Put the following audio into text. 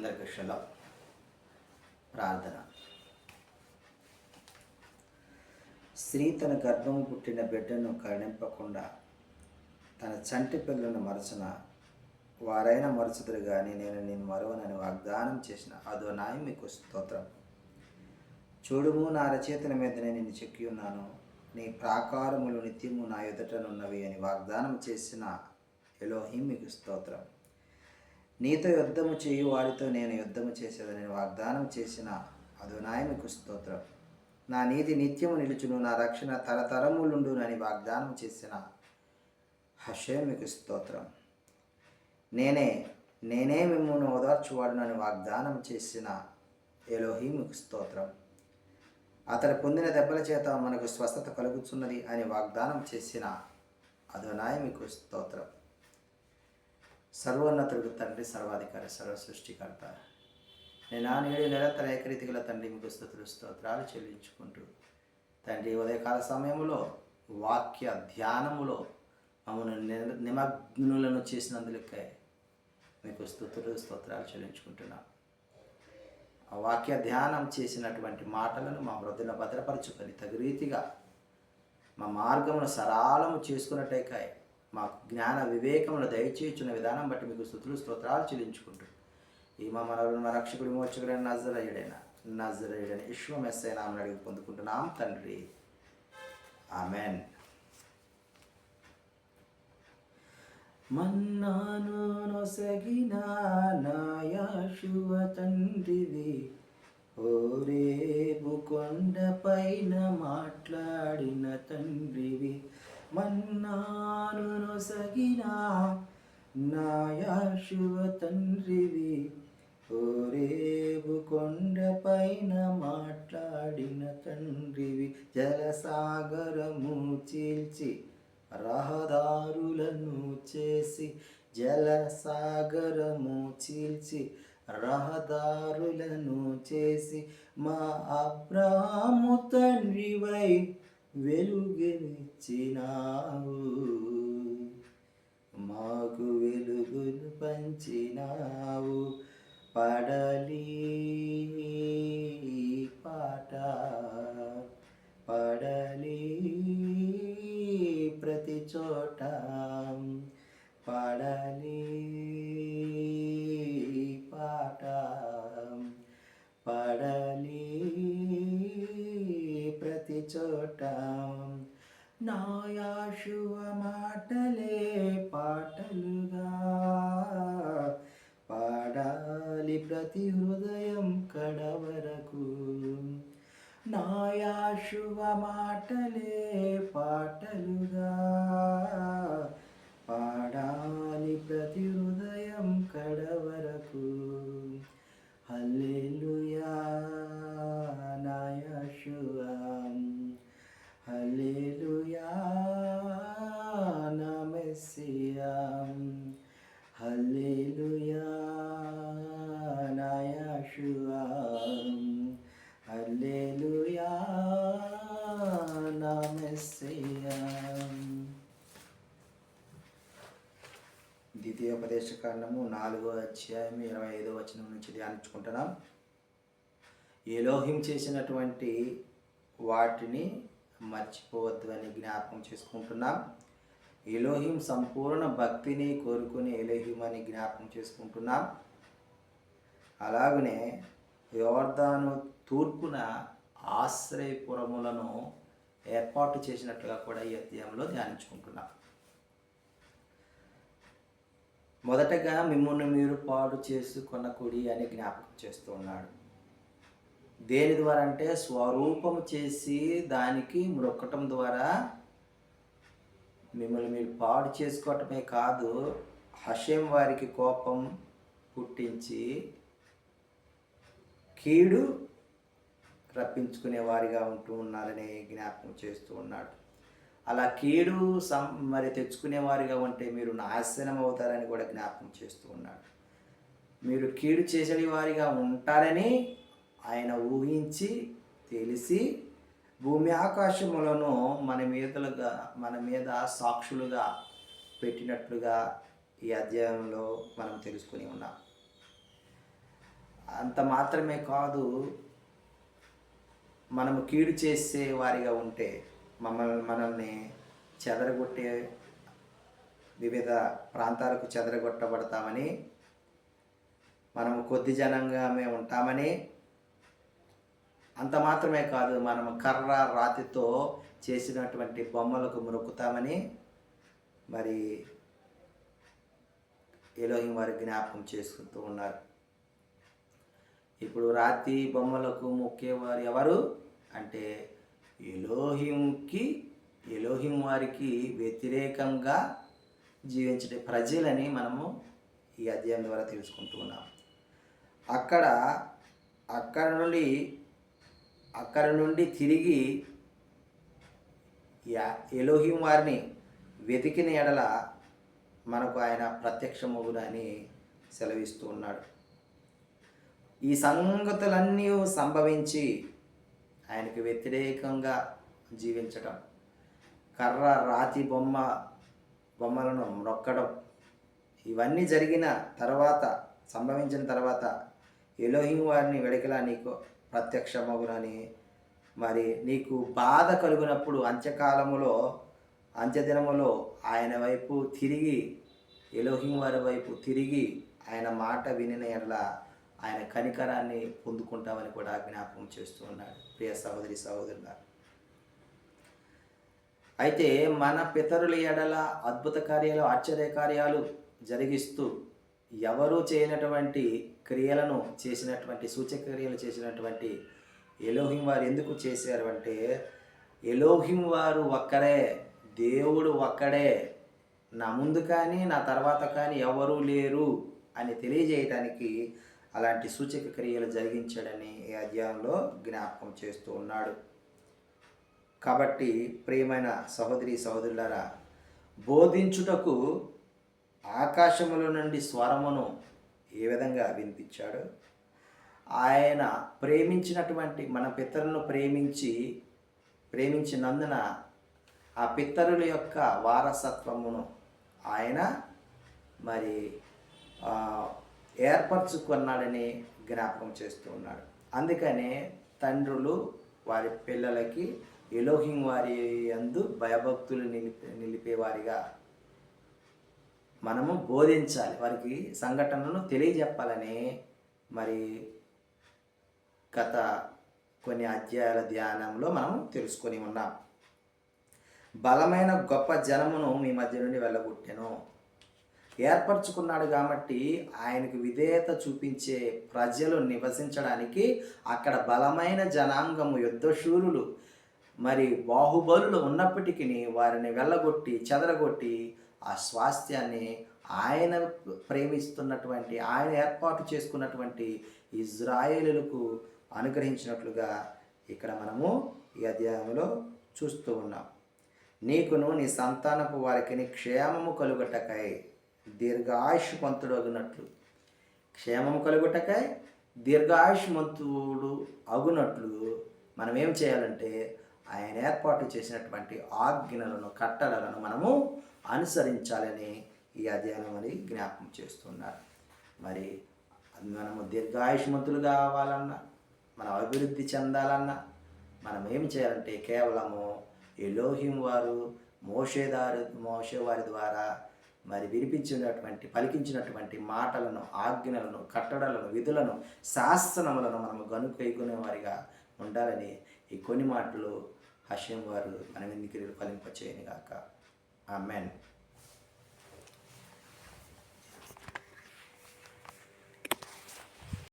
అందరికీ షలో ప్రార్థన. స్త్రీ తన గర్భము పుట్టిన బిడ్డను కరుణింపకుండా తన చంటి పిల్లను మరచిన వారైనా మరచుదురు కానీ నేను నిన్ను మరువనని వాగ్దానం చేసిన అదోనాయి మీకు స్తోత్రం. చూడుము, నా రచయితల మీద నేను నిన్ను చెక్కి ఉన్నాను, నీ ప్రాకారములు నిత్యము నా ఎదుటనున్నవి అని వాగ్దానం చేసిన ఎలోహిం మీకు స్తోత్రం. నీతో యుద్ధము చేయు వారితో నేను యుద్ధము చేసేదని వాగ్దానం చేసిన అదోనాయి మీకు స్తోత్రం. నా నీతి నిత్యము నిలుచును, నా రక్షణ తరతరములుండునని వాగ్దానం చేసిన హషే మీకు స్తోత్రం. నేనే మిమ్మల్ని ఓదార్చువాడునని వాగ్దానం చేసిన ఎలోహి మీకు స్తోత్రం. అతడు పొందిన దెబ్బల చేత మనకు స్వస్థత కలుగుతున్నది అని వాగ్దానం చేసిన అదోనాయి మీకు స్తోత్రం. సర్వోన్నతుడు తండ్రి, సర్వాధికారి, సర్వ సృష్టికర్త, నేను ఆ నేడు నిరంతర ఏకరీతి గల తండ్రి మీకు స్తుతులు స్తోత్రాలు చెల్లించుకుంటూ తండ్రి, ఉదయకాల సమయంలో వాక్య ధ్యానములో మమ్మల్ని నిమగ్నులను చేసినందులకే మీకు స్తుతులు స్తోత్రాలు చెల్లించుకుంటున్నాను. ఆ వాక్య ధ్యానం చేసినటువంటి మాటలను మా హృదయంలో భద్రపరచుకొని తగు రీతిగా మా మార్గమును సరళము చేసుకున్నట్టయికాయ మాకు జ్ఞాన వివేకమును దయచేయుచున్న విధానం బట్టి మీకు స్తుతులు స్తోత్రాలు చెల్లించుకుంటూ ఈ మా మనవులను మా రక్షకుడి మోక్షకుడైన నజరేయుడైన యేసు మెస్సీయ నామమున అడిగి పొందుకుంటున్నాం తండ్రి, ఆమెన్. మన్నాను నొసగిన నా యేషువ తండ్రివి, హోరేబు కొండ పైన మాట్లాడిన తండ్రివి. మన్నాను నొసగిన నా యేషువ తండ్రివి, హోరేబు కొండ పైన మాట్లాడిన తండ్రివి. జలసాగరము చీల్చి రహదారులను చేసి, జలసాగరము చీల్చి రహదారులను చేసి, మా అబ్రాహాము తండ్రివై వెలుగునిచ్చినావు, మాకు వెలుగును పంచినావు. పడలి పాట పడలి ప్రతి చోట, పడలి పాట పడలి ప్రతి చోట. నా యేషువ మాటలే పాటలుగా పాడాలి ప్రతి హృదయం కడవరకు. నా యేషువ మాటలే పాటలుగా పాడాలి ప్రతి హృదయం కడవరకు. హల్లెలూయా నా యేషువ, హల్లెలూయా నా మెస్సియా, హల్లెలూయా నా యేషువ, హల్లెలూయా నా మెస్సియా. ద్వితీయోపదేశకాండము 4వ అధ్యాయం 25వ వచనం నుంచి ధ్యానించుకుంటున్నాం. ఎలోహిం చేసినటువంటి వాటిని మర్చిపోవద్దు అని జ్ఞాపకం చేసుకుంటున్నాం. ఎలోహిం సంపూర్ణ భక్తిని కోరుకుని ఎలోహిం అని జ్ఞాపకం చేసుకుంటున్నాం. అలాగనే యోర్దాను తూర్పున ఆశ్రయపురములను ఏర్పాటు చేసినట్లుగా కూడా ఈ అధ్యాయంలో ధ్యానించుకుంటున్నాం. మొదటగా మిమ్మల్ని మీరు పాడు చేసుకొన్న కుడి అని జ్ఞాపకం చేస్తూ ఉన్నాడు. దేని ద్వారా అంటే స్వరూపము చేసి దానికి మ్రొక్కటం ద్వారా మిమ్మల్ని మీరు పాడు చేసుకోవటమే కాదు, హషేం వారికి కోపం పుట్టించి కీడు రప్పించుకునే వారిగా ఉంటూ ఉన్నారని జ్ఞాపకం చేస్తూ ఉన్నాడు. అలా కీడు మరి తెచ్చుకునే వారిగా ఉంటే మీరు నాశనం అవుతారని కూడా జ్ఞాపకం చేస్తూ ఉన్నాడు. మీరు కీడు చేసే వారిగా ఉంటారని ఆయన ఊహించి తెలిసి భూమి ఆకాశములను మన మీద సాక్షులుగా పెట్టినట్లుగా ఈ అధ్యాయంలో మనం తెలుసుకుని ఉన్నాం. అంత మాత్రమే కాదు, మనము కీడు చేసే వారిగా ఉంటే మనల్ని చెదరగొట్టే వివిధ ప్రాంతాలకు చెదరగొట్టబడతామని, మనము కొద్ది జనంగామే ఉంటామని, అంత మాత్రమే కాదు మనము కర్ర రాతితో చేసినటువంటి బొమ్మలకు మొక్కుతామని మరి ఎలోహిం వారి జ్ఞాపకం చేసుకుంటూ ఉన్నారు. ఇప్పుడు రాతి బొమ్మలకు మొక్కేవారు ఎవరు అంటే ఎలోహిం వారికి వ్యతిరేకంగా జీవించే ప్రజలని మనము ఈ అధ్యాయం ద్వారా తెలుసుకుంటూ ఉన్నాం. అక్కడ నుండి తిరిగి ఎలోహిం వారిని వెతికిన ఎడల మనకు ఆయన ప్రత్యక్షమగునని సెలవిస్తూ ఉన్నాడు. ఈ సంగతులన్నీ సంభవించి ఆయనకు వ్యతిరేకంగా జీవించడం, కర్ర రాతి బొమ్మలను నొక్కడం, ఇవన్నీ సంభవించిన తర్వాత ఎలోహిం వారిని వెడకలా నీకు ప్రత్యక్షమగునని, మరి నీకు బాధ కలుగునప్పుడు అంత్యదినములో ఆయన వైపు తిరిగి, ఎలోహిం వారి వైపు తిరిగి ఆయన మాట వినిన ఎడల ఆయన కనికరాన్ని పొందుకుంటామని కూడా జ్ఞాపకం చేస్తూ ఉన్నాడు. ప్రియ సహోదరి సహోదరులారా, అయితే మన పితరుల ఎడల అద్భుత కార్యాలు, ఆశ్చర్య కార్యాలు జరిగిస్తూ ఎవరూ చేయనటువంటి క్రియలను చేసినటువంటి, సూచక క్రియలు చేసినటువంటి ఎలోహిం వారు ఎందుకు చేశారు అంటే, ఎలోహిం వారు ఒక్కరే, దేవుడు ఒక్కడే, నా ముందు కానీ నా తర్వాత కానీ ఎవరూ లేరు అని తెలియజేయటానికి అలాంటి సూచక క్రియలు జరిగించాడని ఈ అధ్యాయంలో జ్ఞాపకం చేస్తూ ఉన్నాడు. కాబట్టి ప్రియమైన సహోదరి సహోదరులారా, బోధించుటకు ఆకాశముల నుండి స్వరమును ఏ విధంగా వినిపించాడు, ఆయన ప్రేమించినటువంటి మన పితరులను ప్రేమించినందున ఆ పితరుల యొక్క వారసత్వమును ఆయన మరి ఏర్పరచుకున్నాడని జ్ఞాపకం చేస్తూ ఉన్నాడు. అందుకనే తండ్రులు వారి పిల్లలకి ఎలోహిం వారి యందు భయభక్తులు నిలిపేవారిగా మనము బోధించాలి, వారికి సంఘటనలను తెలియజెప్పాలని మరి గత కొన్ని అధ్యాయాల ధ్యానంలో మనం తెలుసుకొని ఉన్నాం. బలమైన గొప్ప జనమును మీ మధ్య నుండి వెళ్ళగొట్టెను. ఏర్పరచుకున్నాడు కాబట్టి ఆయనకు విధేయత చూపించే ప్రజలు నివసించడానికి అక్కడ బలమైన జనాంగము, యుద్ధశూరులు, మరి బాహుబలులు ఉన్నప్పటికీ వారిని వెళ్ళగొట్టి చెదరగొట్టి ఆ స్వాస్థ్యాన్ని ఆయన ప్రేమిస్తున్నటువంటి, ఆయన ఏర్పాటు చేసుకున్నటువంటి ఇజ్రాయేలులకు అనుగ్రహించినట్లుగా ఇక్కడ మనము ఈ అధ్యాయంలో చూస్తూ ఉన్నాం. నీకును నీ సంతానపు వారికి క్షేమము కలుగుటకై దీర్ఘాయుష్మంతుడు అగునట్లు, క్షేమము కలుగుటకై దీర్ఘాయుష్మంతుడు అగునట్లు మనం ఏం చేయాలంటే ఆయన ఏర్పాటు చేసినటువంటి ఆజ్ఞలను, కట్టడలను మనము అనుసరించాలని ఈ అధ్యాయం మరి జ్ఞాపకం చేస్తున్నారు. మరి మనము దీర్ఘాయుష్మంతులు కావాలన్నా, మనం అభివృద్ధి చెందాలన్నా మనం ఏం చేయాలంటే కేవలము ఎలోహిం వారు మోషే వారి ద్వారా మరి పలికించినటువంటి మాటలను, ఆజ్ఞలను, కట్టడలను, విధులను, శాసనములను మనము గనుకైకునే వారిగా ఉండాలని ఈ కొన్ని మాటలు హషేం వారు మన వెన్నికిరీలు ఫలింపచేయని గాక. ఆమేన్.